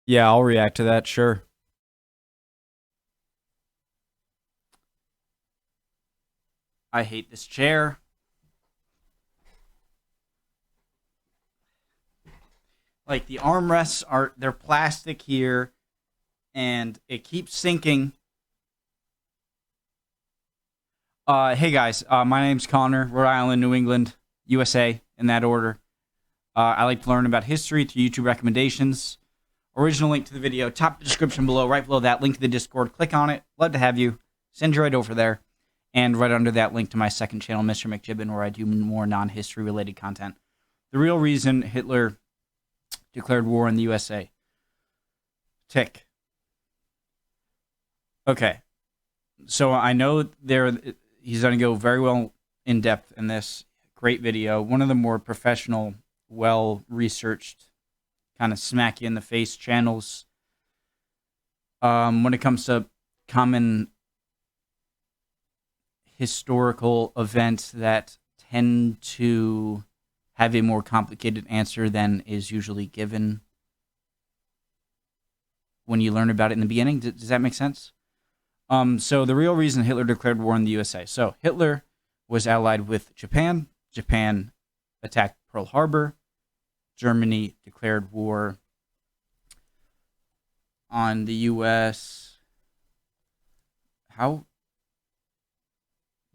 Yeah, I'll react to that, sure. I hate this chair. Like the armrests they're plastic here and it keeps sinking. Hey guys, my name's Connor, Rhode Island, New England, USA, in that order. I like to learn about history through YouTube recommendations. Original link to the video, top description below, right below that, link to the Discord. Click on it. Love to have you. Send you right over there. And right under that, link to my second channel, Mr. McJibbin, where I do more non-history related content. The real reason Hitler declared war on the USA. Tick. Okay. So I know he's going to go very well in depth in this great video. One of the more professional, well-researched, kind of smack you in the face channels. When it comes to common historical events that tend to have a more complicated answer than is usually given when you learn about it in the beginning. Does that make sense? So the real reason Hitler declared war on the USA. So Hitler was allied with Japan. Japan attacked Pearl Harbor. Germany declared war on the U.S. How?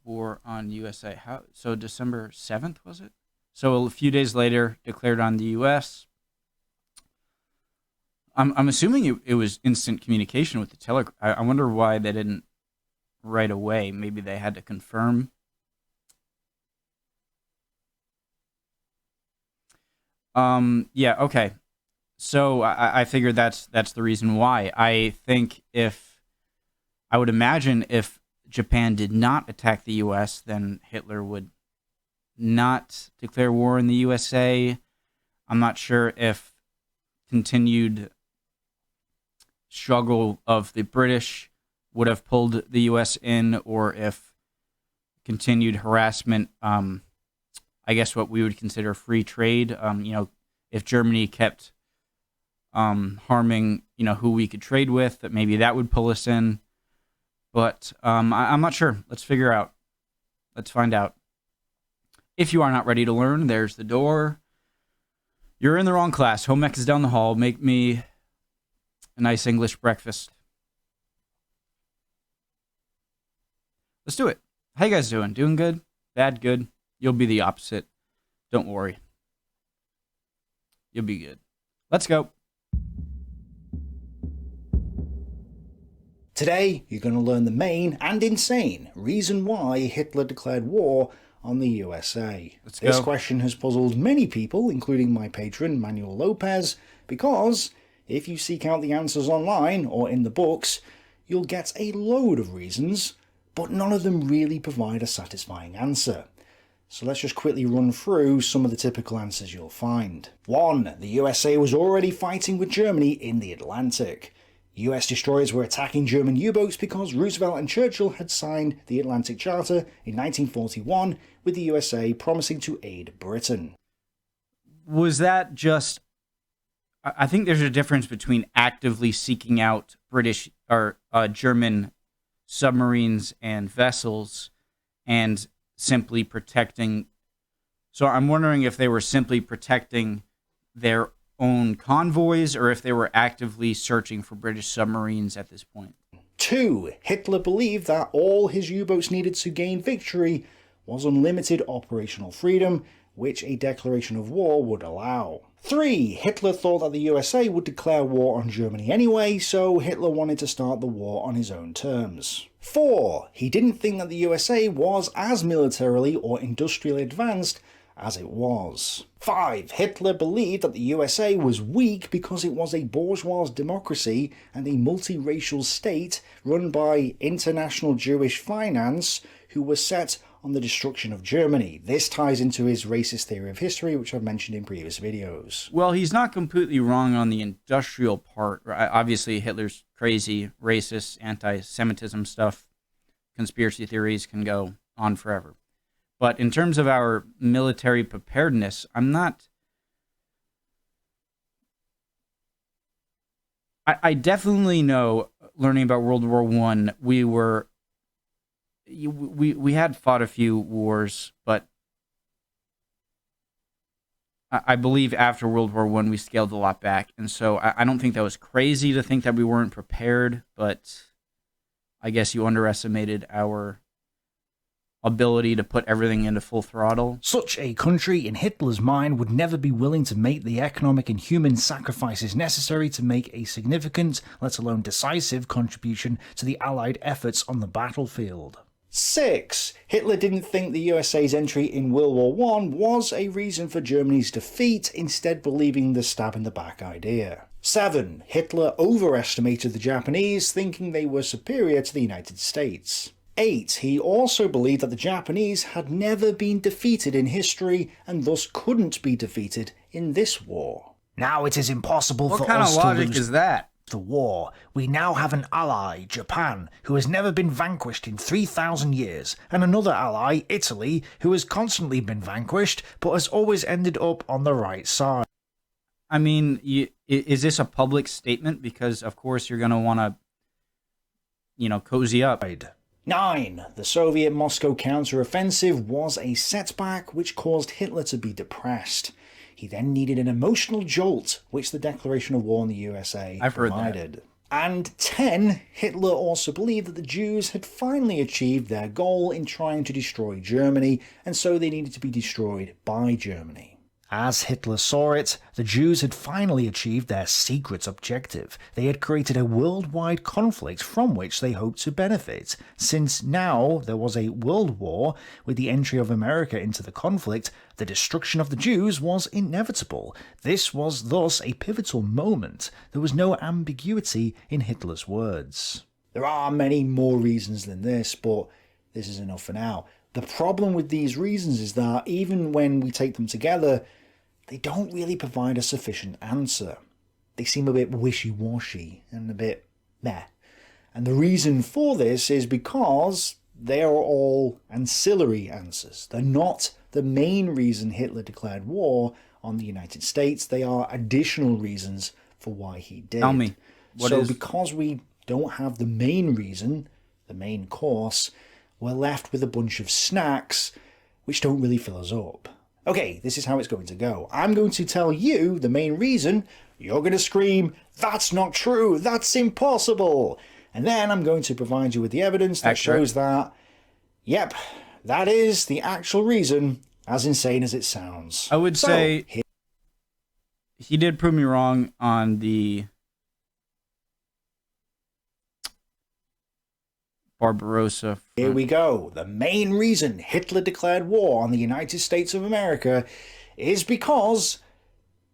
War on USA. How? So December 7th, was it? So a few days later, declared on the U.S. I'm assuming it was instant communication with the telegraph. I wonder why they didn't right away. Maybe they had to confirm. Yeah, okay. So I figured that's the reason why. I would imagine if Japan did not attack the U.S., then Hitler would not declare war in the USA. I'm not sure if continued struggle of the British would have pulled the U.S. in, or if continued harassment, I guess what we would consider free trade, if Germany kept harming, who we could trade with, that maybe that would pull us in. But I'm not sure. Let's figure out. Let's find out. If you are not ready to learn, there's the door. You're in the wrong class. Home ec is down the hall. Make me a nice English breakfast. Let's do it. How you guys doing? Doing good? Bad? Good? You'll be the opposite. Don't worry. You'll be good. Let's go. Today, you're going to learn the main and insane reason why Hitler declared war on the USA. Let's go. This question has puzzled many people, including my patron Manuel Lopez, because if you seek out the answers online or in the books, you'll get a load of reasons, but none of them really provide a satisfying answer. So let's just quickly run through some of the typical answers you'll find. 1. The USA was already fighting with Germany in the Atlantic. US destroyers were attacking German U-boats because Roosevelt and Churchill had signed the Atlantic Charter in 1941 with the USA promising to aid Britain. Was that just... I think there's a difference between actively seeking out British or German submarines and vessels and simply protecting... So I'm wondering if they were simply protecting their own convoys, or if they were actively searching for British submarines at this point. 2. Hitler believed that all his U-boats needed to gain victory was unlimited operational freedom, which a declaration of war would allow. 3. Hitler thought that the USA would declare war on Germany anyway, so Hitler wanted to start the war on his own terms. 4. He didn't think that the USA was as militarily or industrially advanced as it was. 5. Hitler believed that the USA was weak because it was a bourgeois democracy and a multiracial state run by international Jewish finance who was set on the destruction of Germany. This ties into his racist theory of history, which I've mentioned in previous videos. Well, he's not completely wrong on the industrial part. Obviously, Hitler's crazy, racist, anti-Semitism stuff. Conspiracy theories can go on forever. But in terms of our military preparedness, I'm not... I definitely know, learning about World War One, we had fought a few wars, but I believe after World War One we scaled a lot back, and so I don't think that was crazy to think that we weren't prepared, but I guess you underestimated our ability to put everything into full throttle. Such a country, in Hitler's mind, would never be willing to make the economic and human sacrifices necessary to make a significant, let alone decisive, contribution to the Allied efforts on the battlefield. 6. Hitler didn't think the USA's entry in World War I was a reason for Germany's defeat, instead believing the stab-in-the-back idea. 7. Hitler overestimated the Japanese, thinking they were superior to the United States. 8. He also believed that the Japanese had never been defeated in history, and thus couldn't be defeated in this war. Now it is impossible for us to lose. What kind of logic is that? The war. We now have an ally, Japan, who has never been vanquished in 3,000 years, and another ally, Italy, who has constantly been vanquished, but has always ended up on the right side. I mean, is this a public statement? Because, of course, you're going to want to, cozy up. 9. The Soviet Moscow counter-offensive was a setback which caused Hitler to be depressed. He then needed an emotional jolt, which the declaration of war on the USA provided. And 10. Hitler also believed that the Jews had finally achieved their goal in trying to destroy Germany, and so they needed to be destroyed by Germany. As Hitler saw it, the Jews had finally achieved their secret objective. They had created a worldwide conflict from which they hoped to benefit. Since now there was a world war, with the entry of America into the conflict, the destruction of the Jews was inevitable. This was thus a pivotal moment. There was no ambiguity in Hitler's words. There are many more reasons than this, but this is enough for now. The problem with these reasons is that even when we take them together, they don't really provide a sufficient answer. They seem a bit wishy-washy and a bit meh. And the reason for this is because they are all ancillary answers. They're not the main reason Hitler declared war on the United States. They are additional reasons for why he did. Tell me. Because we don't have the main reason, the main course, we're left with a bunch of snacks which don't really fill us up. Okay, this is how it's going to go. I'm going to tell you the main reason. You're going to scream, "That's not true, that's impossible!" And then I'm going to provide you with the evidence that shows that, yep, that is the actual reason, as insane as it sounds. I would say he did prove me wrong on the Barbarossa front. Here we go. The main reason Hitler declared war on the United States of America is because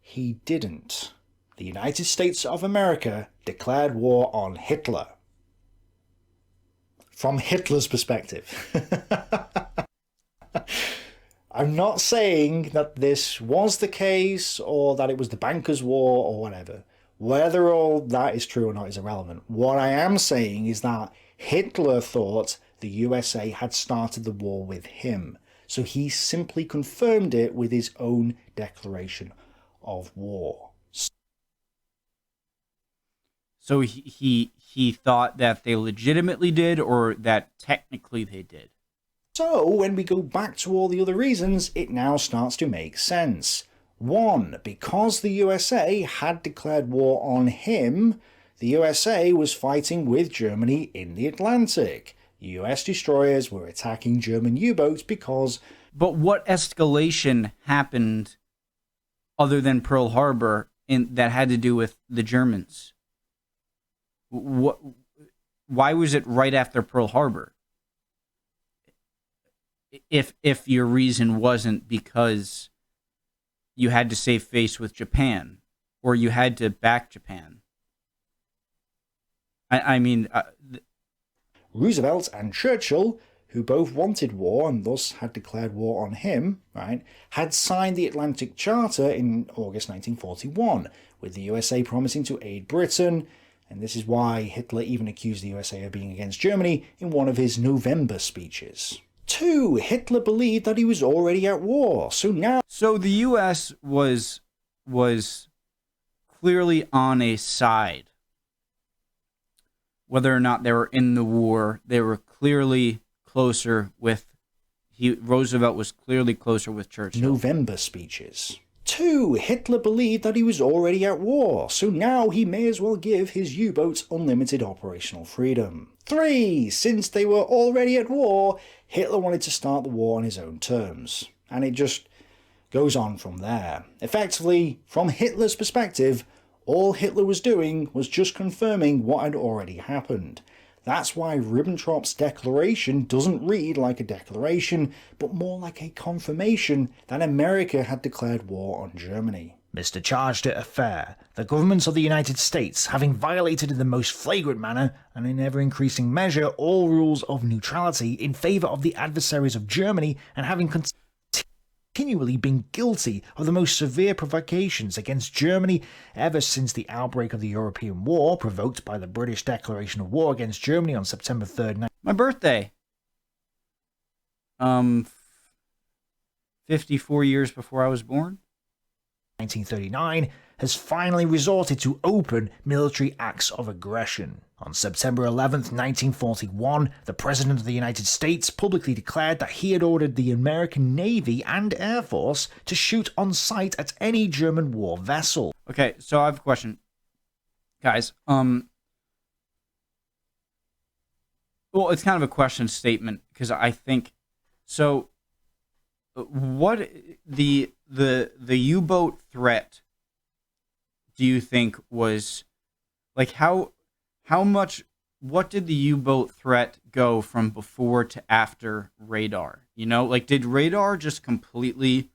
he didn't. The United States of America declared war on Hitler. From Hitler's perspective. I'm not saying that this was the case or that it was the bankers' war or whatever. Whether all that is true or not is irrelevant. What I am saying is that Hitler thought the USA had started the war with him, so he simply confirmed it with his own declaration of war. So he thought that they legitimately did, or that technically they did? So when we go back to all the other reasons, it now starts to make sense. 1. Because the USA had declared war on him, the USA was fighting with Germany in the Atlantic. US destroyers were attacking German U-boats because... But what escalation happened other than Pearl Harbor that had to do with the Germans? Why was it right after Pearl Harbor? If your reason wasn't because you had to save face with Japan, or you had to back Japan. I mean... Roosevelt and Churchill, who both wanted war and thus had declared war on him, right, had signed the Atlantic Charter in August 1941, with the USA promising to aid Britain, and this is why Hitler even accused the USA of being against Germany in one of his November speeches. 2. Hitler believed that he was already at war, so now... So the US was clearly on a side whether or not they were in the war, they were clearly closer with, Roosevelt was clearly closer with Churchill. November speeches. 2. Hitler believed that he was already at war, so now he may as well give his U-boats unlimited operational freedom. 3. Since they were already at war, Hitler wanted to start the war on his own terms. And it just goes on from there. Effectively, from Hitler's perspective, all Hitler was doing was just confirming what had already happened. That's why Ribbentrop's declaration doesn't read like a declaration, but more like a confirmation that America had declared war on Germany. Mr. charged it affair, the governments of the United States having violated in the most flagrant manner, and in ever-increasing measure, all rules of neutrality in favour of the adversaries of Germany, and having continually been guilty of the most severe provocations against Germany ever since the outbreak of the European War, provoked by the British declaration of war against Germany on September 3rd. My birthday. 54 years before I was born. 1939, has finally resorted to open military acts of aggression. On September 11th, 1941, the President of the United States publicly declared that he had ordered the American Navy and Air Force to shoot on sight at any German war vessel. Okay, so I have a question. Guys, well, it's kind of a question statement, because I think, so, what, the U-boat threat, do you think was, like, how much, what did the U-boat threat go from before to after radar? You know, like, did radar just completely,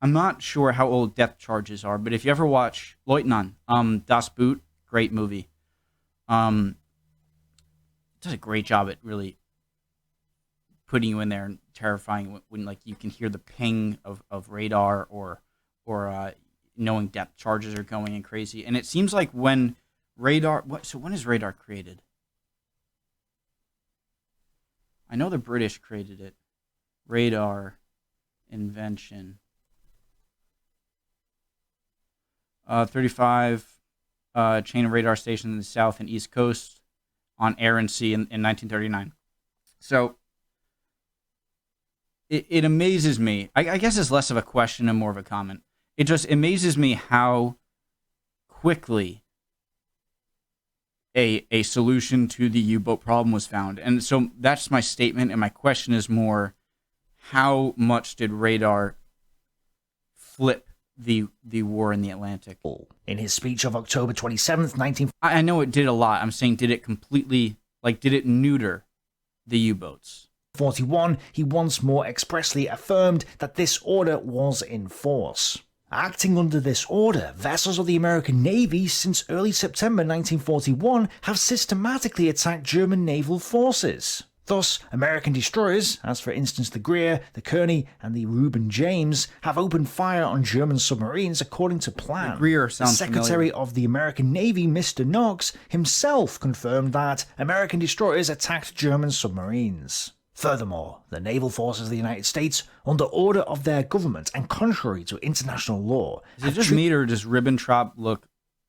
I'm not sure how old depth charges are, but if you ever watch Leutnant, Das Boot, great movie. Does a great job at really putting you in there and terrifying when like you can hear the ping of radar or knowing depth charges are going and crazy. And it seems like when radar, when is radar created? I know the British created it. Radar invention. 35 chain of radar stations in the south and east coast on air and sea in 1939. So it amazes me. I guess it's less of a question and more of a comment. It just amazes me how quickly a solution to the U-boat problem was found. And so that's my statement, and my question is more, how much did radar flip the war in the Atlantic? In his speech of October 27th, 19... I know it did a lot. I'm saying, did it completely, like, did it neuter the U-boats? 41, he once more expressly affirmed that this order was in force. Acting under this order, vessels of the American Navy since early September 1941 have systematically attacked German naval forces. Thus, American destroyers, as for instance the Greer, the Kearney, and the Reuben James, have opened fire on German submarines according to plan. The Greer sounds The Secretary familiar. of the American Navy, Mr. Knox, himself confirmed that American destroyers attacked German submarines. Furthermore, the naval forces of the United States, under order of their government and contrary to international law... Is it just me, or does Ribbentrop look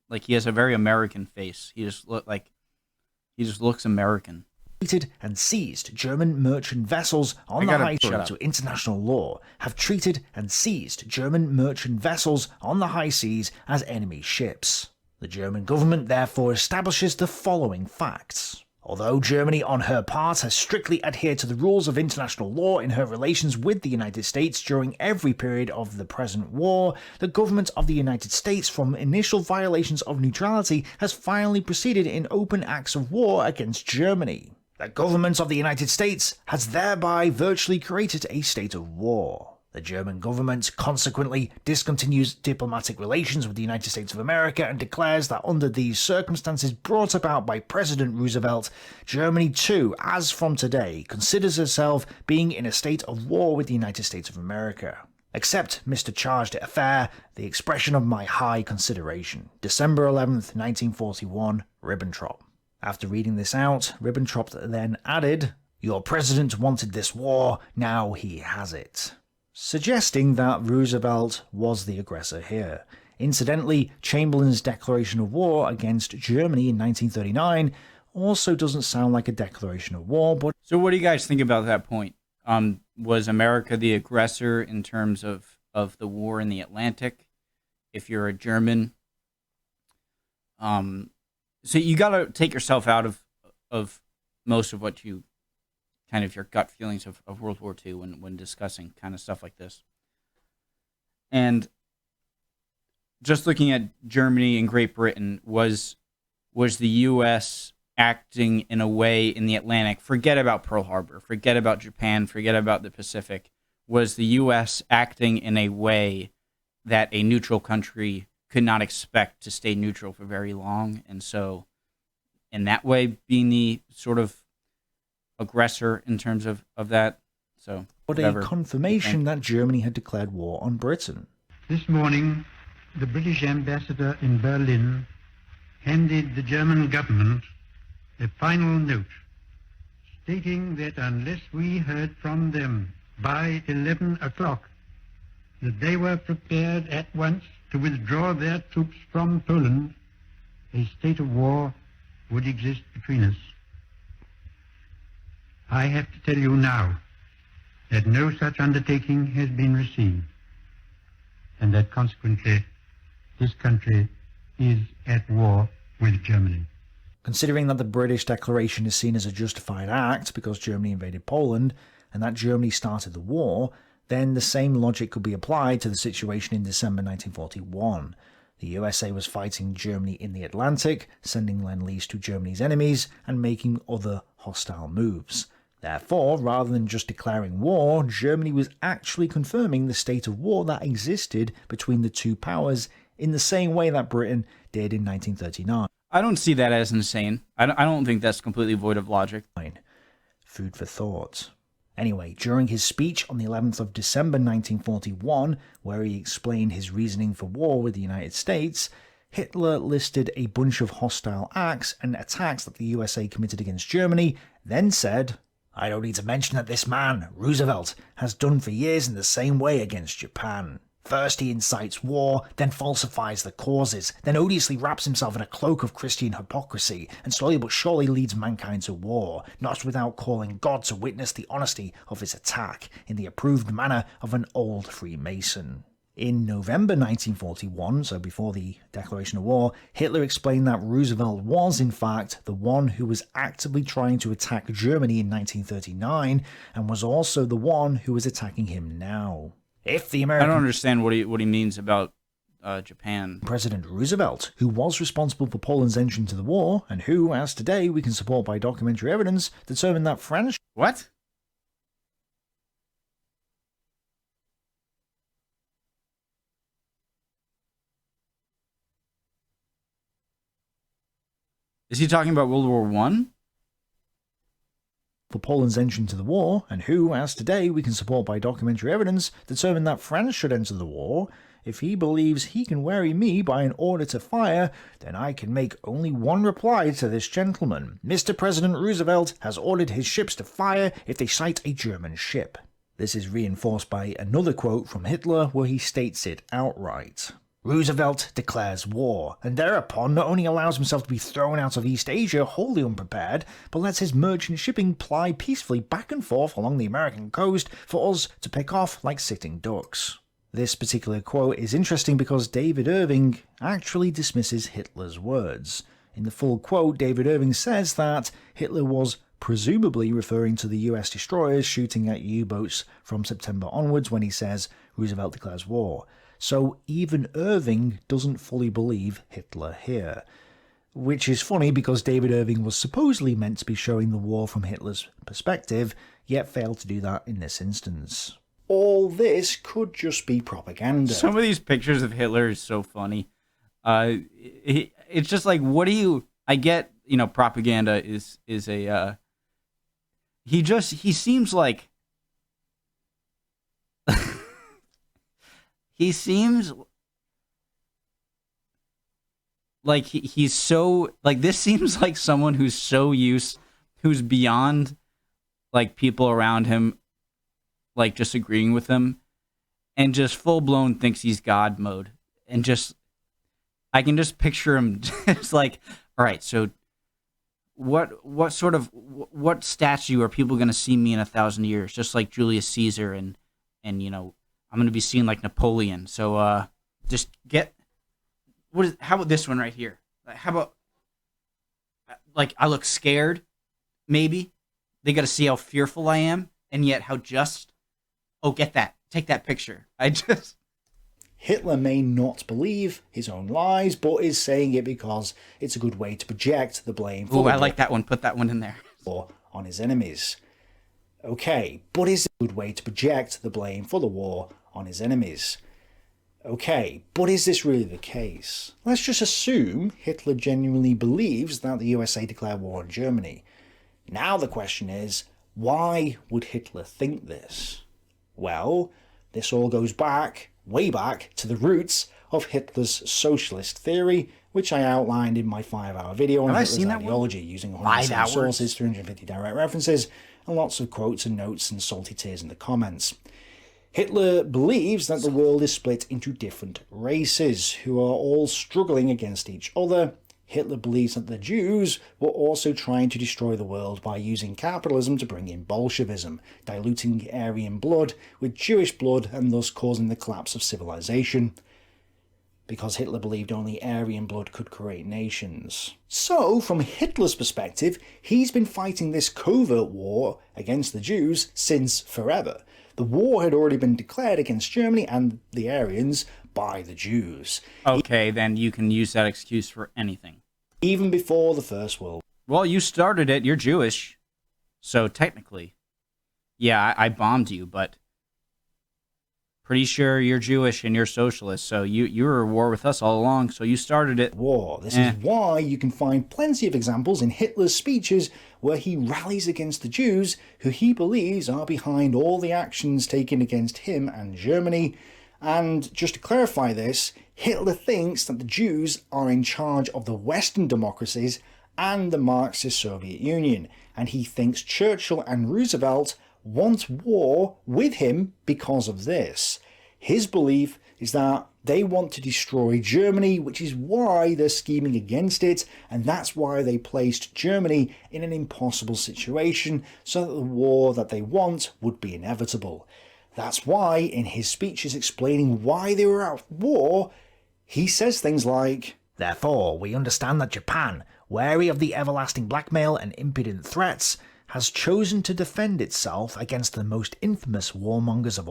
like he has a very American face? He just looks American. Treated and seized German merchant vessels on the high seas to international law, have treated and seized German merchant vessels on the high seas as enemy ships. The German government therefore establishes the following facts. Although Germany on her part has strictly adhered to the rules of international law in her relations with the United States during every period of the present war, the government of the United States, from initial violations of neutrality, has finally proceeded in open acts of war against Germany. The government of the United States has thereby virtually created a state of war. The German government consequently discontinues diplomatic relations with the United States of America and declares that under these circumstances brought about by President Roosevelt, Germany too, as from today, considers herself being in a state of war with the United States of America. Accept, Mr. Charged Affair, the expression of my high consideration. December 11th, 1941, Ribbentrop. After reading this out, Ribbentrop then added, "Your president wanted this war, now he has it," suggesting that Roosevelt was the aggressor here. Incidentally, Chamberlain's declaration of war against Germany in 1939 also doesn't sound like a declaration of war, but... So what do you guys think about that point? Was America the aggressor in terms of the war in the Atlantic? If you're a German, so you got to take yourself out of most of what you kind of your gut feelings of World War II when discussing kind of stuff like this. And just looking at Germany and Great Britain, was the U.S. acting in a way in the Atlantic? Forget about Pearl Harbor, forget about Japan, forget about the Pacific. Was the U.S. acting in a way that a neutral country could not expect to stay neutral for very long? And so, in that way, being the sort of aggressor in terms of that. So, but a confirmation that Germany had declared war on Britain. This morning, the British ambassador in Berlin handed the German government a final note stating that unless we heard from them by 11 o'clock, that they were prepared at once to withdraw their troops from Poland, a state of war would exist between us. I have to tell you now that no such undertaking has been received, and that consequently this country is at war with Germany. Considering that the British declaration is seen as a justified act because Germany invaded Poland, and that Germany started the war, then the same logic could be applied to the situation in December 1941. The USA was fighting Germany in the Atlantic, sending Lend-Lease to Germany's enemies, and making other hostile moves. Therefore, rather than just declaring war, Germany was actually confirming the state of war that existed between the two powers in the same way that Britain did in 1939. I don't see that as insane. I don't think that's completely void of logic. Food for thought. Anyway, during his speech on the 11th of December 1941, where he explained his reasoning for war with the United States, Hitler listed a bunch of hostile acts and attacks that the USA committed against Germany, then said, "I don't need to mention that this man, Roosevelt, has done for years in the same way against Japan. First he incites war, then falsifies the causes, then odiously wraps himself in a cloak of Christian hypocrisy, and slowly but surely leads mankind to war, not without calling God to witness the honesty of his attack, in the approved manner of an old Freemason." In November 1941, so before the declaration of war, Hitler explained that Roosevelt was, in fact, the one who was actively trying to attack Germany in 1939, and was also the one who was attacking him now. If the American... I don't understand what he means about Japan. President Roosevelt, who was responsible for Poland's entry into the war, and who, as today we can support by documentary evidence, determined that France... What? Is he talking about World War One? For Poland's entry into the war, and who, as today we can support by documentary evidence, determined that France should enter the war. If he believes he can weary me by an order to fire, then I can make only one reply to this gentleman. Mr. President Roosevelt has ordered his ships to fire if they sight a German ship. This is reinforced by another quote from Hitler where he states it outright. Roosevelt declares war, and thereupon not only allows himself to be thrown out of East Asia wholly unprepared, but lets his merchant shipping ply peacefully back and forth along the American coast for us to pick off like sitting ducks. This particular quote is interesting because David Irving actually dismisses Hitler's words. In the full quote, David Irving says that Hitler was presumably referring to the US destroyers shooting at U-boats from September onwards when he says Roosevelt declares war. So even Irving doesn't fully believe Hitler here. Which is funny because David Irving was supposedly meant to be showing the war from Hitler's perspective, yet failed to do that in this instance. All this could just be propaganda. Some of these pictures of Hitler is so funny. It's just like, what do you... I get, propaganda is a... He seems like... He seems like he's so... Like, this seems like someone who's beyond, like, people around him, like, just agreeing with him, and just full-blown thinks he's God mode. And just, I can just picture him. It's like, all right, so what statue are people going to see me in 1,000 years? Just like Julius Caesar, and I'm going to be seen like Napoleon. So just how about this one right here? How about like I look scared? Maybe they got to see how fearful I am, and yet how just. Oh, get that! Take that picture. Hitler may not believe his own lies, but is saying it because it's a good way to project the blame for I like that one. Put that one in there. War on his enemies. Okay, but is it a good way to project the blame for the war on his enemies? Okay, but is this really the case? Let's just assume Hitler genuinely believes that the USA declared war on Germany. Now the question is, why would Hitler think this? Well, this all goes back, way back, to the roots of Hitler's socialist theory, which I outlined in my 5-hour video on Hitler's ideology, using 100 sources, 350 direct references, and lots of quotes and notes and salty tears in the comments. Hitler believes that the world is split into different races, who are all struggling against each other. Hitler believes that the Jews were also trying to destroy the world by using capitalism to bring in Bolshevism, diluting Aryan blood with Jewish blood and thus causing the collapse of civilization, because Hitler believed only Aryan blood could create nations. So, from Hitler's perspective, he's been fighting this covert war against the Jews since forever. The war had already been declared against Germany and the Aryans by the Jews. Okay, then you can use that excuse for anything. Even before the First World War. Well, you started it. You're Jewish. So technically, yeah, I bombed you, but pretty sure you're Jewish and you're socialist. So you were at war with us all along, so you started it. War. This is why you can find plenty of examples in Hitler's speeches where he rallies against the Jews, who he believes are behind all the actions taken against him and Germany. And just to clarify this, Hitler thinks that the Jews are in charge of the Western democracies and the Marxist Soviet Union, and he thinks Churchill and Roosevelt want war with him because of this. His belief is that they want to destroy Germany, which is why they're scheming against it, and that's why they placed Germany in an impossible situation so that the war that they want would be inevitable. That's why, in his speeches explaining why they were at war, he says things like, "Therefore, we understand that Japan, wary of the everlasting blackmail and impudent threats, has chosen to defend itself against the most infamous warmongers of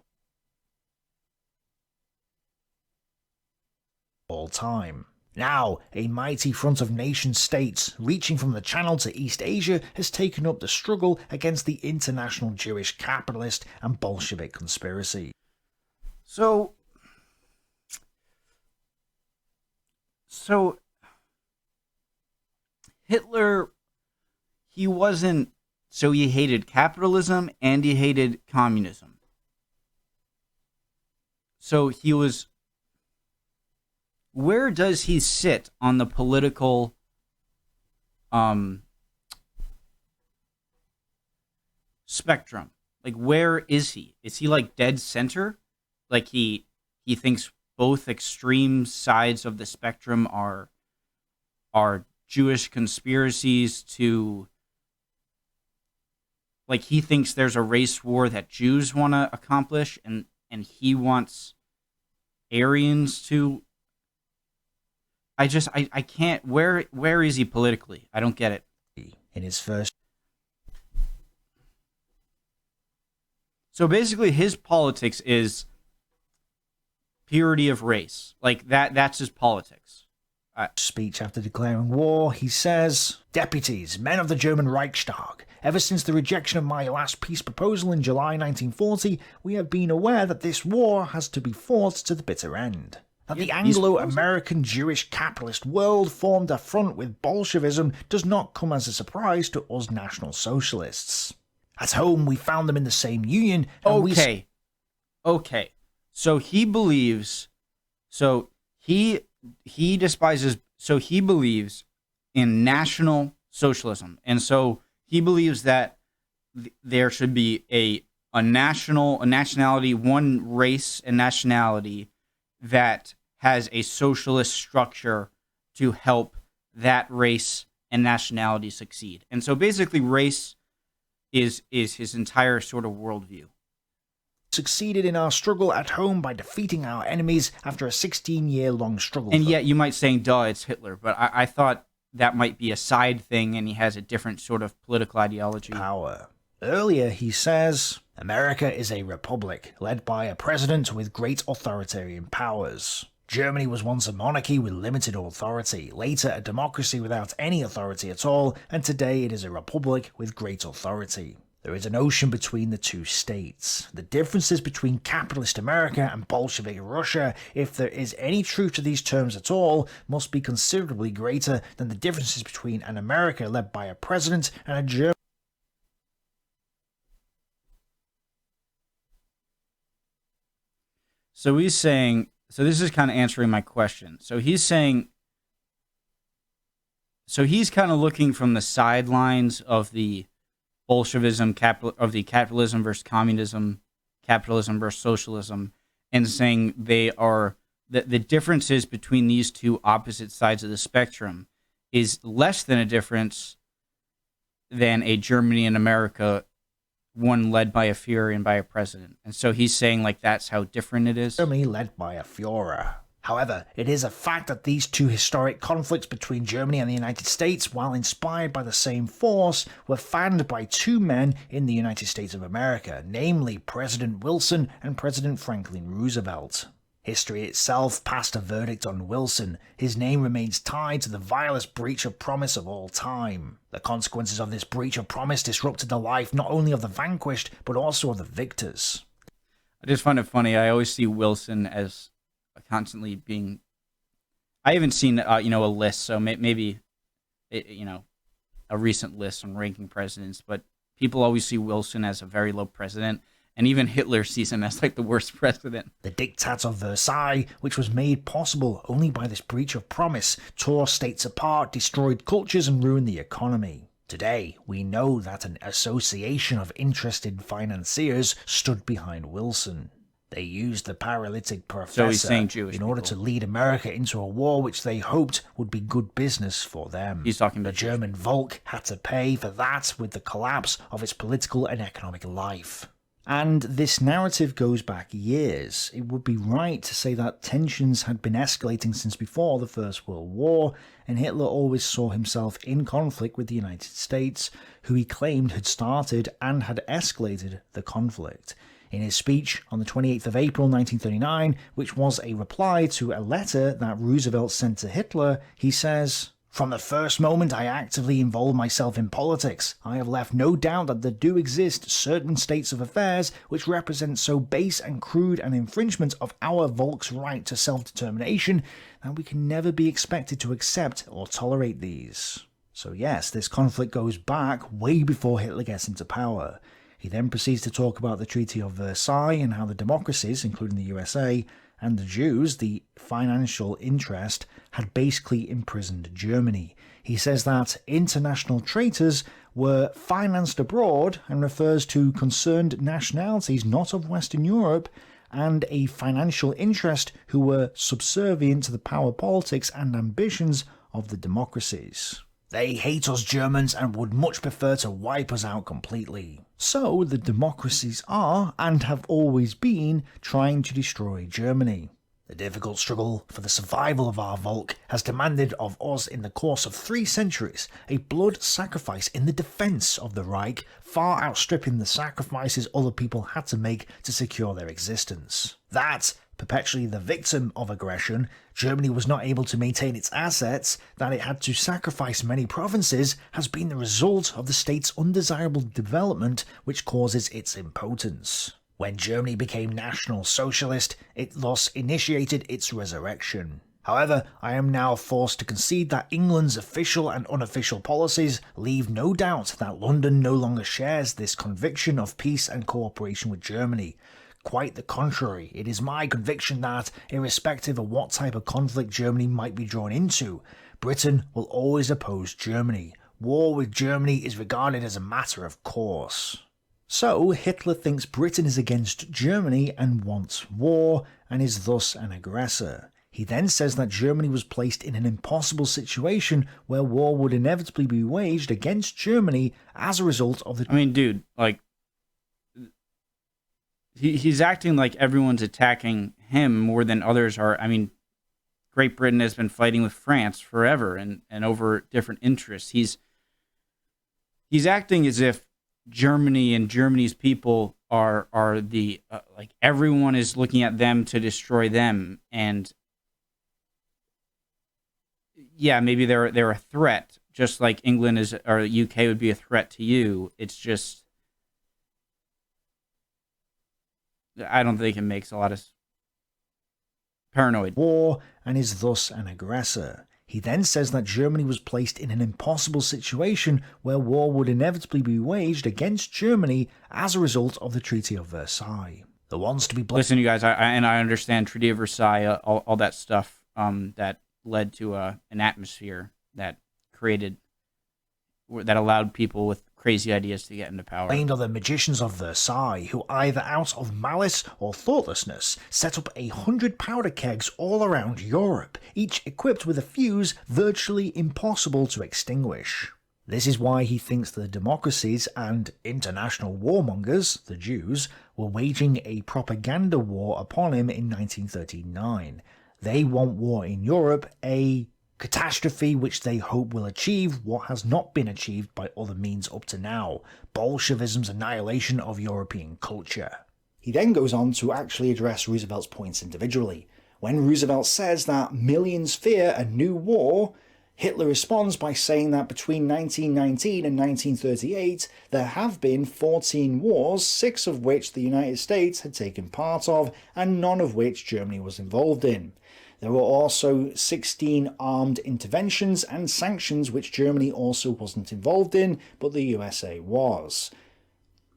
all time. Now, a mighty front of nation-states, reaching from the Channel to East Asia, has taken up the struggle against the international Jewish capitalist and Bolshevik conspiracy." So Hitler, he hated capitalism and he hated communism. So he was... Where does he sit on the political spectrum? Like, where is he? Is he like dead center? Like he thinks both extreme sides of the spectrum are Jewish conspiracies to, like, he thinks there's a race war that Jews want to accomplish, and he wants Aryans to. I can't. Where is he politically? I don't get it. In his first. So basically, his politics is purity of race. Like that's his politics. Speech after declaring war, he says, "Deputies, men of the German Reichstag, ever since the rejection of my last peace proposal in July 1940, we have been aware that this war has to be fought to the bitter end. That the Anglo-American Jewish capitalist world formed a front with Bolshevism does not come as a surprise to us National Socialists. At home, we found them in the same union, and Okay. So he believes... So he despises... So he believes in National Socialism. And so he believes that there should be a nationality, one race and nationality that has a socialist structure to help that race and nationality succeed. And so basically race is his entire sort of worldview. Succeeded in our struggle at home by defeating our enemies after a 16-year-long struggle. And yet you might say, duh, it's Hitler. But I thought that might be a side thing, and he has a different sort of political ideology. Power. Earlier, he says, America is a republic, led by a president with great authoritarian powers. Germany was once a monarchy with limited authority, later a democracy without any authority at all, and today it is a republic with great authority. There is an ocean between the two states. The differences between capitalist America and Bolshevik Russia, if there is any truth to these terms at all, must be considerably greater than the differences between an America led by a president and a Germany. So he's saying, so this is kind of answering my question. So he's saying, so he's kind of looking from the sidelines of the Bolshevism, of the capitalism versus communism, capitalism versus socialism, and saying they are, the differences between these two opposite sides of the spectrum is less than a difference than a Germany and America, one led by a Führer and by a president. And so he's saying like that's how different it is. Germany led by a Führer. However, it is a fact that these two historic conflicts between Germany and the United States, while inspired by the same force, were fanned by two men in the United States of America, namely President Wilson and President Franklin Roosevelt. History itself passed a verdict on Wilson. His name remains tied to the vilest breach of promise of all time. The consequences of this breach of promise disrupted the life not only of the vanquished, but also of the victors. I just find it funny. I always see Wilson as constantly being, I haven't seen a list, so maybe a recent list on ranking presidents, but people always see Wilson as a very low president, and even Hitler sees him as like the worst president. The Diktat of Versailles, which was made possible only by this breach of promise, tore states apart, destroyed cultures, and ruined the economy. Today, we know that an association of interested financiers stood behind Wilson. They used the paralytic professor in order to lead America into a war which they hoped would be good business for them. He's talking about the German Volk had to pay for that with the collapse of its political and economic life. And this narrative goes back years. It would be right to say that tensions had been escalating since before the First World War, and Hitler always saw himself in conflict with the United States, who he claimed had started and had escalated the conflict. In his speech on the 28th of April 1939, which was a reply to a letter that Roosevelt sent to Hitler, he says, "From the first moment I actively involved myself in politics, I have left no doubt that there do exist certain states of affairs which represent so base and crude an infringement of our Volk's right to self-determination that we can never be expected to accept or tolerate these." So yes, this conflict goes back way before Hitler gets into power. He then proceeds to talk about the Treaty of Versailles and how the democracies, including the USA, and the Jews, the financial interest, had basically imprisoned Germany. He says that international traitors were financed abroad and refers to concerned nationalities not of Western Europe and a financial interest who were subservient to the power politics and ambitions of the democracies. They hate us Germans and would much prefer to wipe us out completely. So the democracies are, and have always been, trying to destroy Germany. The difficult struggle for the survival of our Volk has demanded of us in the course of 3 centuries a blood sacrifice in the defence of the Reich, far outstripping the sacrifices other people had to make to secure their existence. That, perpetually the victim of aggression, Germany was not able to maintain its assets, that it had to sacrifice many provinces, has been the result of the state's undesirable development which causes its impotence. When Germany became National Socialist, it thus initiated its resurrection. However, I am now forced to concede that England's official and unofficial policies leave no doubt that London no longer shares this conviction of peace and cooperation with Germany. Quite the contrary, it is my conviction that, irrespective of what type of conflict Germany might be drawn into, Britain will always oppose Germany. War with Germany is regarded as a matter of course. So, Hitler thinks Britain is against Germany and wants war, and is thus an aggressor. He then says that Germany was placed in an impossible situation where war would inevitably be waged against Germany as a result of the... I mean, dude, like, he's acting like everyone's attacking him more than others are. I mean, Great Britain has been fighting with France forever and over different interests. He's acting as if Germany and Germany's people are the like everyone is looking at them to destroy them, and yeah, maybe they're a threat, just like England is or the UK would be a threat to you. It's just I don't think it makes a lot of paranoid war and is thus an aggressor. He then says that Germany was placed in an impossible situation where war would inevitably be waged against Germany as a result of the Treaty of Versailles. The ones to be blamed. Listen, you guys, I understand Treaty of Versailles, all that stuff that led to an atmosphere that allowed people with crazy ideas to get into power. Blamed are the magicians of Versailles, who either out of malice or thoughtlessness set up 100 powder kegs all around Europe, each equipped with a fuse virtually impossible to extinguish. This is why he thinks the democracies and international warmongers, the Jews, were waging a propaganda war upon him in 1939. They want war in Europe, a catastrophe which they hope will achieve what has not been achieved by other means up to now: Bolshevism's annihilation of European culture. He then goes on to actually address Roosevelt's points individually. When Roosevelt says that millions fear a new war, Hitler responds by saying that between 1919 and 1938 there have been 14 wars, 6 of which the United States had taken part of, and none of which Germany was involved in. There were also 16 armed interventions and sanctions which Germany also wasn't involved in, but the USA was.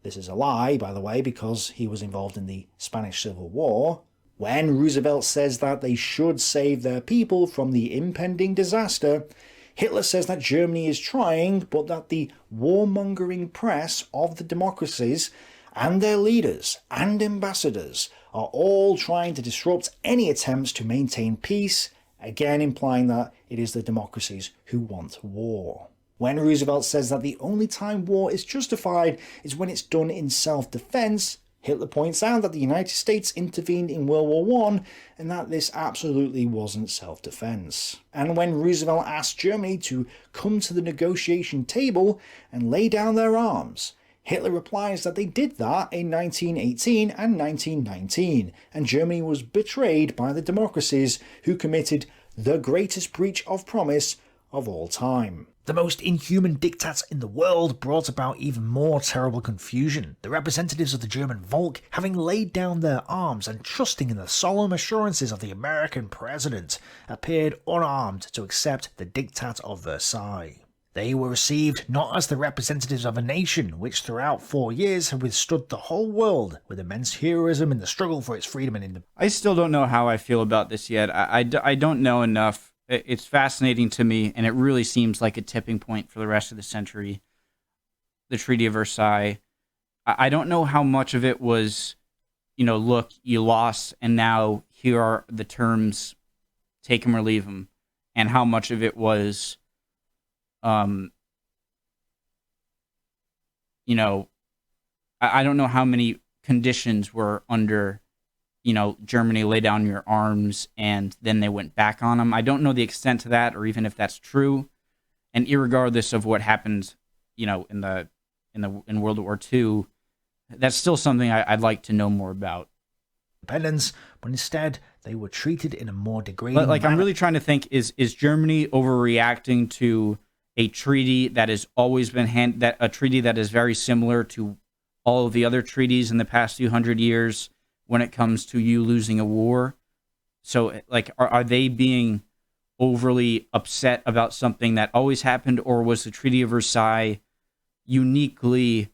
This is a lie, by the way, because he was involved in the Spanish Civil War. When Roosevelt says that they should save their people from the impending disaster, Hitler says that Germany is trying, but that the warmongering press of the democracies and their leaders and ambassadors are all trying to disrupt any attempts to maintain peace, again implying that it is the democracies who want war. When Roosevelt says that the only time war is justified is when it's done in self-defense, Hitler points out that the United States intervened in World War I and that this absolutely wasn't self-defense. And when Roosevelt asked Germany to come to the negotiation table and lay down their arms, Hitler replies that they did that in 1918 and 1919, and Germany was betrayed by the democracies who committed the greatest breach of promise of all time. The most inhuman diktats in the world brought about even more terrible confusion, the representatives of the German Volk having laid down their arms and trusting in the solemn assurances of the American president, appeared unarmed to accept the diktat of Versailles. They were received not as the representatives of a nation which throughout 4 years had withstood the whole world with immense heroism in the struggle for its freedom and independence. I still don't know how I feel about this yet. I don't know enough. It's fascinating to me, and it really seems like a tipping point for the rest of the century, the Treaty of Versailles. I don't know how much of it was, look, you lost, and now here are the terms, take them or leave them, and how much of it was, I don't know how many conditions were under, Germany lay down your arms and then they went back on them. I don't know the extent to that, or even if that's true. And irregardless of what happened, in World War II, that's still something I'd like to know more about. Independence, but instead they were treated in a more degrading manner. I'm really trying to think: is Germany overreacting to a treaty that has always been a treaty that is very similar to all of the other treaties in the past few hundred years when it comes to you losing a war? So, are they being overly upset about something that always happened, or was the Treaty of Versailles uniquely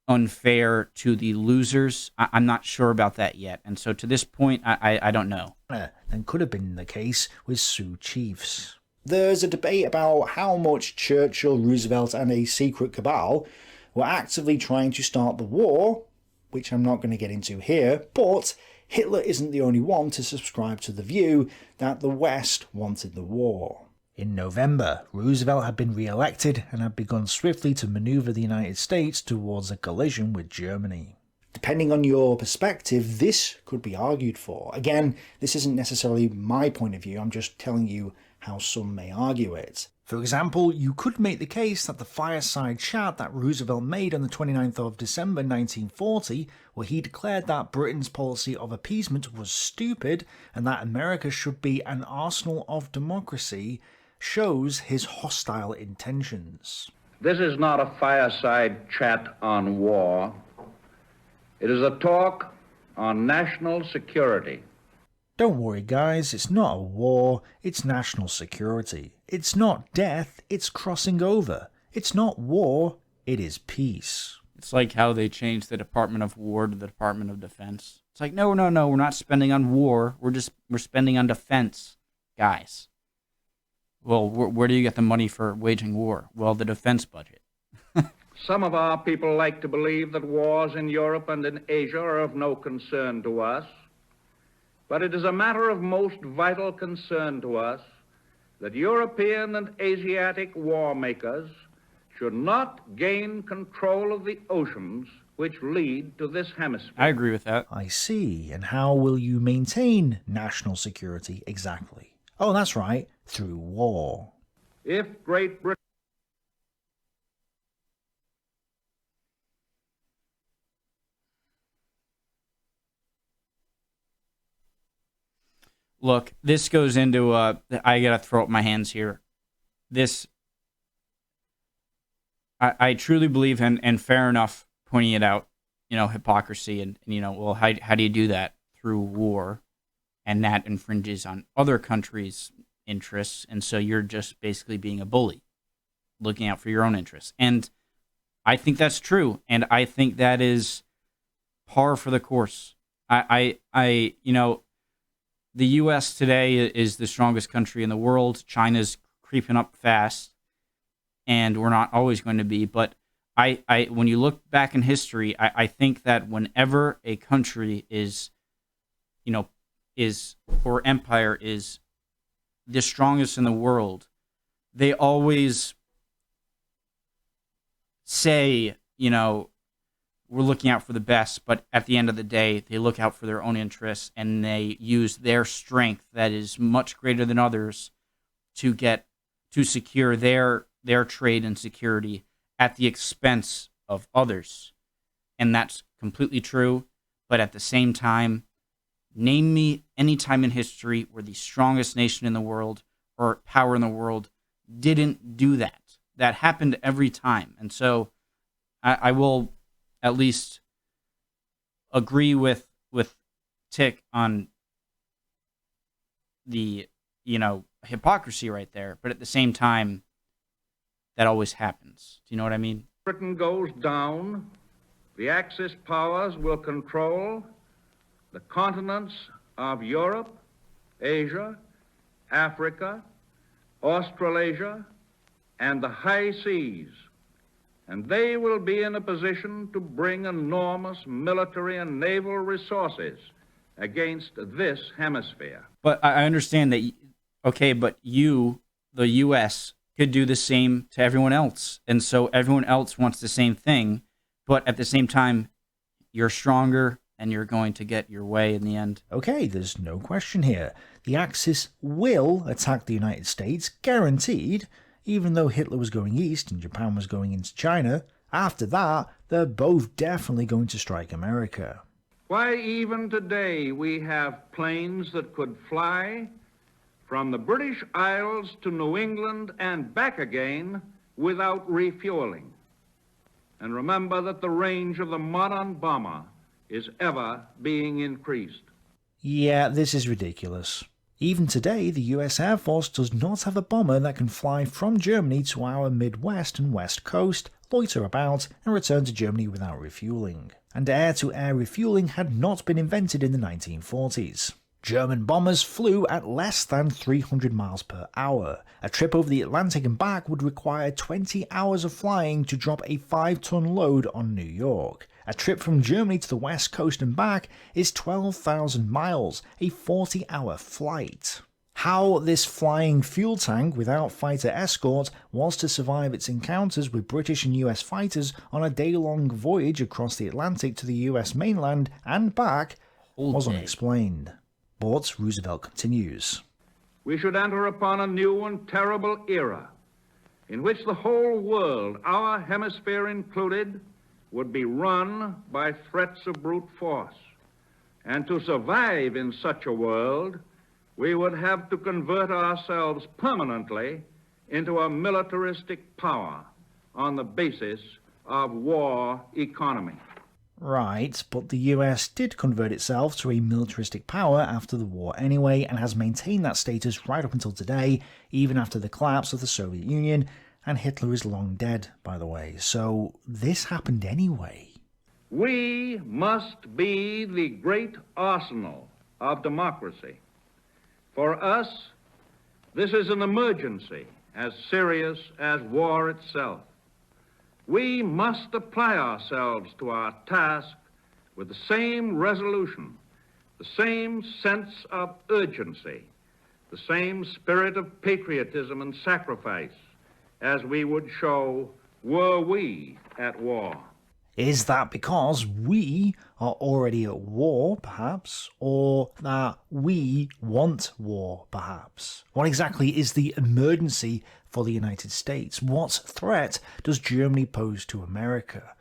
unfair to the losers? I'm not sure about that yet. And so to this point, I don't know. And could have been the case with Sioux chiefs. There's a debate about how much Churchill, Roosevelt and a secret cabal were actively trying to start the war, which I'm not going to get into here, but Hitler isn't the only one to subscribe to the view that the West wanted the war. In November, Roosevelt had been re-elected and had begun swiftly to maneuver the United States towards a collision with Germany. Depending on your perspective, this could be argued for. Again, this isn't necessarily my point of view, I'm just telling you how some may argue it. For example, you could make the case that the fireside chat that Roosevelt made on the 29th of December 1940, where he declared that Britain's policy of appeasement was stupid and that America should be an arsenal of democracy, shows his hostile intentions. This is not a fireside chat on war. It is a talk on national security. Don't worry guys, it's not a war, it's national security. It's not death, it's crossing over. It's not war, it is peace. It's like how they changed the Department of War to the Department of Defense. It's like, no, we're not spending on war, we're spending on defense, guys. Well, where do you get the money for waging war? Well, the defense budget. Some of our people like to believe that wars in Europe and in Asia are of no concern to us, but it is a matter of most vital concern to us that European and Asiatic war makers should not gain control of the oceans which lead to this hemisphere. I agree with that. I see. And how will you maintain national security exactly? Oh, that's right, through war. If Great Britain Look, this goes into, I gotta throw up my hands here. I truly believe, and fair enough pointing it out, hypocrisy, and well, how do you do that? Through war, and that infringes on other countries' interests, and so you're just basically being a bully, looking out for your own interests. And I think that's true, and I think that is par for the course. The U.S. today is the strongest country in the world. China's creeping up fast, and we're not always going to be. But when you look back in history, I think that whenever a country or empire is the strongest in the world, they always say, we're looking out for the best, but at the end of the day, they look out for their own interests, and they use their strength that is much greater than others to secure their trade and security at the expense of others. And that's completely true, but at the same time, name me any time in history where the strongest nation in the world or power in the world didn't do that. That happened every time. And so I will at least agree with Tick on the hypocrisy right there, but at the same time, that always happens. Do you know what I mean? Britain goes down, the Axis powers will control the continents of Europe, Asia, Africa, Australasia, and the high seas. And they will be in a position to bring enormous military and naval resources against this hemisphere. But I understand that, okay, but the U.S., could do the same to everyone else. And so everyone else wants the same thing, but at the same time, you're stronger and you're going to get your way in the end. Okay, there's no question here. The Axis will attack the United States, guaranteed. Even though Hitler was going east and Japan was going into China, after that, they're both definitely going to strike America. Why, even today, we have planes that could fly from the British Isles to New England and back again without refueling. And remember that the range of the modern bomber is ever being increased. Yeah, this is ridiculous. Even today, the US Air Force does not have a bomber that can fly from Germany to our Midwest and West Coast, loiter about, and return to Germany without refueling. And air-to-air refueling had not been invented in the 1940s. German bombers flew at less than 300 miles per hour. A trip over the Atlantic and back would require 20 hours of flying to drop a 5-ton load on New York. A trip from Germany to the west coast and back is 12,000 miles, a 40-hour flight. How this flying fuel tank without fighter escort was to survive its encounters with British and US fighters on a day-long voyage across the Atlantic to the US mainland and back was unexplained. But Roosevelt continues. We should enter upon a new and terrible era in which the whole world, our hemisphere included, would be run by threats of brute force. And to survive in such a world, we would have to convert ourselves permanently into a militaristic power on the basis of war economy. Right, but the US did convert itself to a militaristic power after the war anyway, and has maintained that status right up until today, even after the collapse of the Soviet Union, and Hitler is long dead, by the way, so this happened anyway. We must be the great arsenal of democracy. For us, this is an emergency as serious as war itself. We must apply ourselves to our task with the same resolution, the same sense of urgency, the same spirit of patriotism and sacrifice as we would show were we at war. Is that because we are already at war, perhaps? Or that we want war, perhaps? What exactly is the emergency for the United States? What threat does Germany pose to America?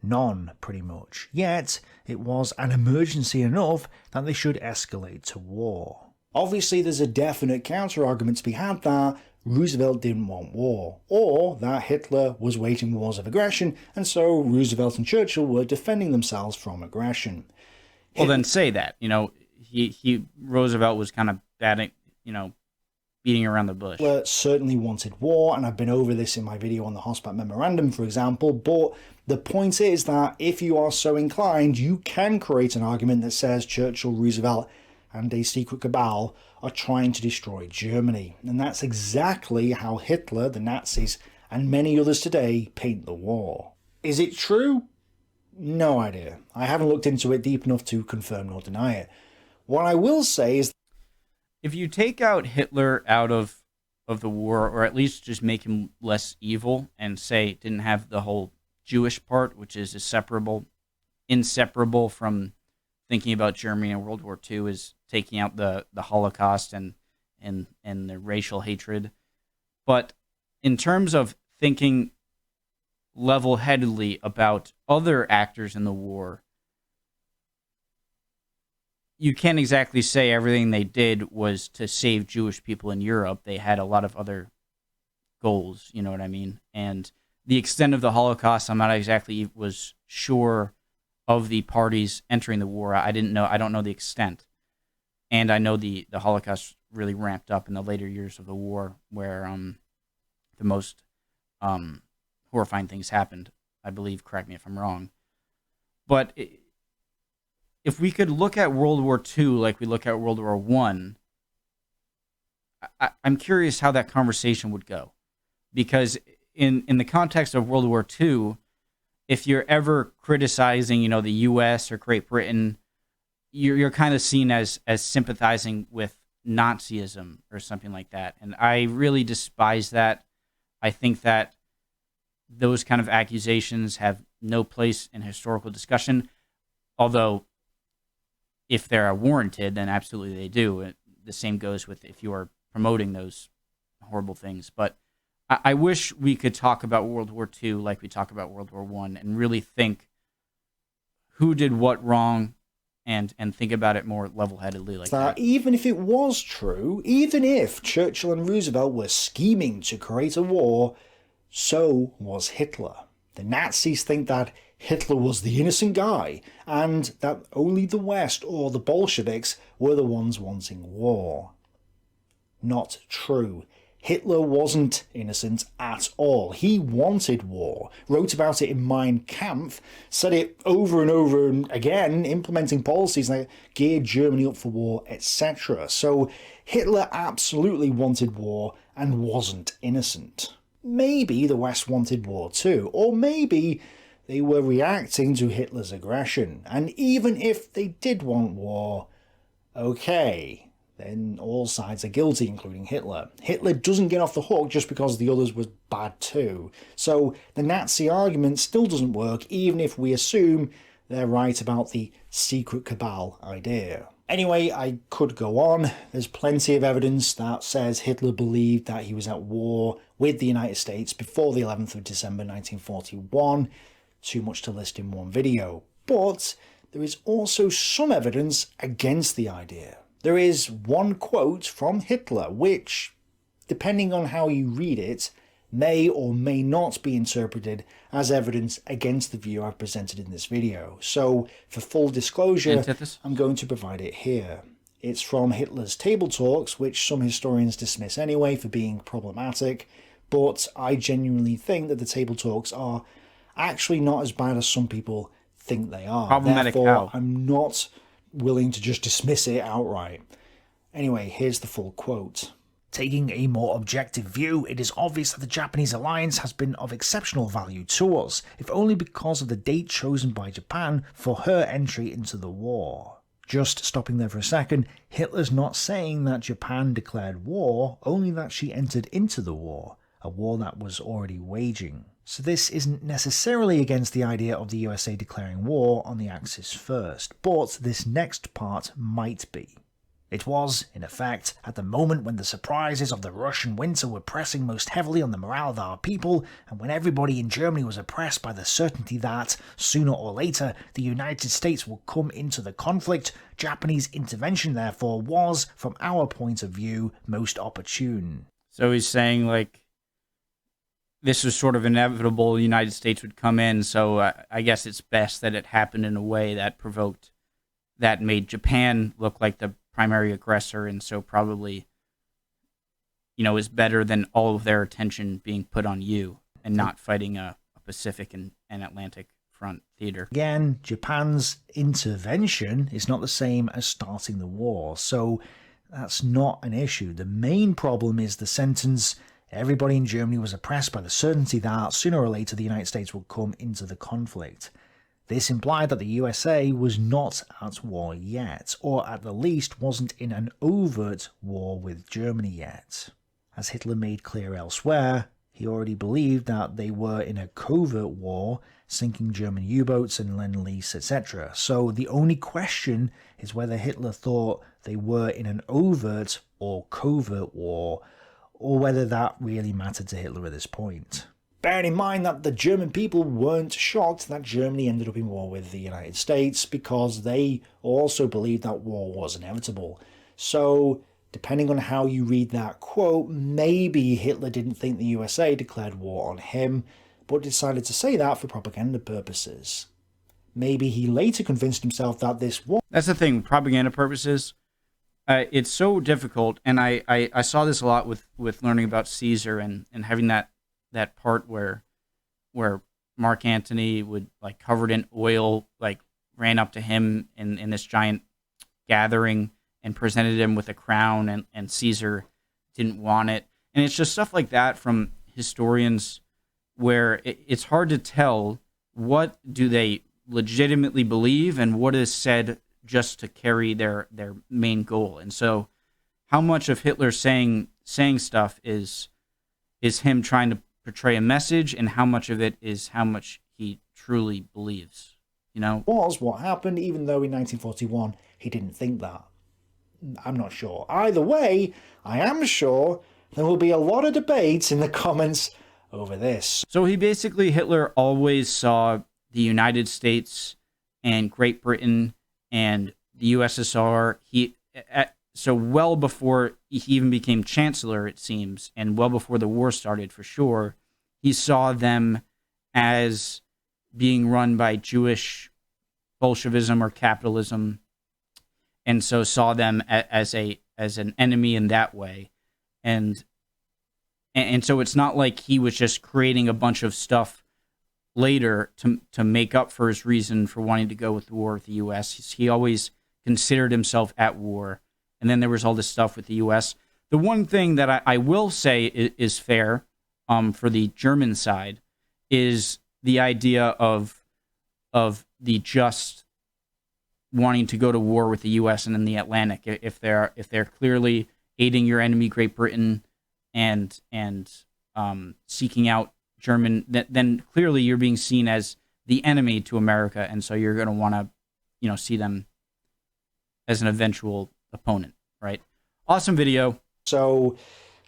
None, pretty much. Yet, it was an emergency enough that they should escalate to war. Obviously, there's a definite counter-argument to be had that Roosevelt didn't want war, or that Hitler was waging wars of aggression, and so Roosevelt and Churchill were defending themselves from aggression. Well, then say that. Roosevelt was kind of bad at, beating around the bush. Hitler certainly wanted war, and I've been over this in my video on the Hotspot Memorandum, for example, but the point is that if you are so inclined, you can create an argument that says Churchill, Roosevelt, and a secret cabal are trying to destroy Germany. And that's exactly how Hitler, the Nazis, and many others today paint the war. Is it true? No idea. I haven't looked into it deep enough to confirm nor deny it. What I will say is, if you take out Hitler out of the war, or at least just make him less evil, and say didn't have the whole Jewish part, which is inseparable from thinking about Germany and World War II, is taking out the Holocaust and the racial hatred. But in terms of thinking level-headedly about other actors in the war, you can't exactly say everything they did was to save Jewish people in Europe. They had a lot of other goals, you know what I mean? And the extent of the Holocaust, I'm not exactly was sure of the parties entering the war. I don't know the extent. And I know the Holocaust really ramped up in the later years of the war, where the most horrifying things happened, I believe. Correct me if I'm wrong. But if we could look at World War II like we look at World War I'm curious how that conversation would go. Because in the context of World War II, if you're ever criticizing, the U.S. or Great Britain, you're kind of seen as sympathizing with Nazism or something like that. And I really despise that. I think that those kind of accusations have no place in historical discussion, although if they're warranted, then absolutely they do. The same goes with if you are promoting those horrible things. But I wish we could talk about World War II like we talk about World War I and really think who did what wrong and think about it more level-headedly like that. Even if it was true, even if Churchill and Roosevelt were scheming to create a war, so was Hitler. The Nazis think that Hitler was the innocent guy, and that only the West or the Bolsheviks were the ones wanting war. Not true. Hitler wasn't innocent at all. He wanted war, wrote about it in Mein Kampf, said it over and over again, implementing policies that geared Germany up for war, etc. So Hitler absolutely wanted war and wasn't innocent. Maybe the West wanted war too, or maybe they were reacting to Hitler's aggression. And even if they did want war, okay, then all sides are guilty, including Hitler. Hitler doesn't get off the hook just because the others were bad too. So the Nazi argument still doesn't work, even if we assume they're right about the secret cabal idea. Anyway, I could go on. There's plenty of evidence that says Hitler believed that he was at war with the United States before the 11th of December 1941. Too much to list in one video. But there is also some evidence against the idea. There is one quote from Hitler which, depending on how you read it, may or may not be interpreted as evidence against the view I've presented in this video. So, for full disclosure, I'm going to provide it here. It's from Hitler's Table Talks, which some historians dismiss anyway for being problematic, but I genuinely think that the Table Talks are actually not as bad as some people think they are. Problematic Therefore, how? I'm not willing to just dismiss it outright. Anyway, here's the full quote. Taking a more objective view, it is obvious that the Japanese alliance has been of exceptional value to us, if only because of the date chosen by Japan for her entry into the war. Just stopping there for a second, Hitler's not saying that Japan declared war, only that she entered into the war, a war that was already waging. So this isn't necessarily against the idea of the USA declaring war on the Axis first, but this next part might be. It was, in effect, at the moment when the surprises of the Russian winter were pressing most heavily on the morale of our people, and when everybody in Germany was oppressed by the certainty that, sooner or later, the United States would come into the conflict, Japanese intervention therefore was, from our point of view, most opportune. So he's saying, like, this was sort of inevitable, the United States would come in, so I guess it's best that it happened in a way that made Japan look like the primary aggressor, and so probably, is better than all of their attention being put on you and not fighting a Pacific and Atlantic front theater. Again, Japan's intervention is not the same as starting the war, so that's not an issue. The main problem is the sentence, everybody in Germany was oppressed by the certainty that sooner or later the United States would come into the conflict. This implied that the USA was not at war yet, or at the least wasn't in an overt war with Germany yet. As Hitler made clear elsewhere, he already believed that they were in a covert war, sinking German U-boats and Lend-Lease, etc. So the only question is whether Hitler thought they were in an overt or covert war, or whether that really mattered to Hitler at this point. Bearing in mind that the German people weren't shocked that Germany ended up in war with the United States, because they also believed that war was inevitable. So, depending on how you read that quote, maybe Hitler didn't think the USA declared war on him, but decided to say that for propaganda purposes. Maybe he later convinced himself that this was... That's the thing, propaganda purposes. It's so difficult, and I saw this a lot with learning about Caesar and having that part where Mark Antony would, like, covered in oil, like, ran up to him in this giant gathering and presented him with a crown, and Caesar didn't want it. And it's just stuff like that from historians where it's hard to tell what do they legitimately believe and what is said just to carry their main goal. And so how much of Hitler saying stuff is him trying to portray a message, and how much of it is how much he truly believes, was what happened, even though in 1941 he didn't think that. I'm not sure. Either way, I am sure there will be a lot of debates in the comments over this. So Hitler always saw the United States and Great Britain and the USSR, so well before he even became chancellor, it seems, and well before the war started for sure, he saw them as being run by Jewish Bolshevism or capitalism, and so saw them as an enemy in that way. And And so it's not like he was just creating a bunch of stuff later to make up for his reason for wanting to go with the war with the U.S. He always considered himself at war. And then there was all this stuff with the U.S. The one thing that I will say is fair for the German side is the idea of the just wanting to go to war with the U.S. and in the Atlantic. If they're clearly aiding your enemy, Great Britain, and seeking out German, then clearly you're being seen as the enemy to America, and so you're going to want to, see them as an eventual opponent, right? Awesome video. So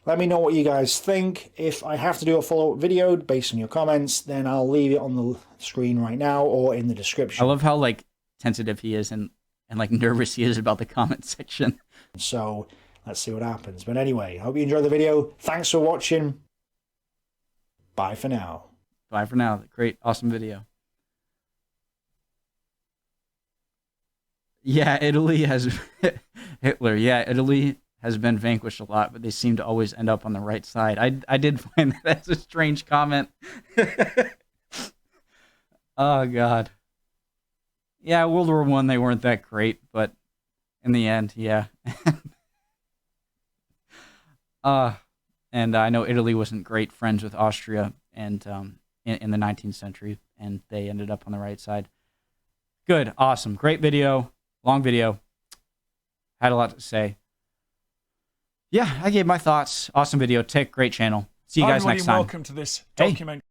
let me know what you guys think. If I have to do a follow-up video based on your comments, then I'll leave it on the screen right now or in the description. I love how tentative he is and nervous he is about the comment section. So let's see what happens. But anyway, I hope you enjoyed the video. Thanks for watching. Bye for now. Bye for now. Great, awesome video. Yeah, Italy has Hitler. Yeah, Italy has been vanquished a lot, but they seem to always end up on the right side. I did find that as a strange comment. Oh God. Yeah, World War I, they weren't that great, but in the end, yeah. And I know Italy wasn't great friends with Austria and in the 19th century, and they ended up on the right side. Good, awesome, great video, long video. Had a lot to say. Yeah, I gave my thoughts. Awesome video. Tick, great channel. See you guys next time. Welcome to this document.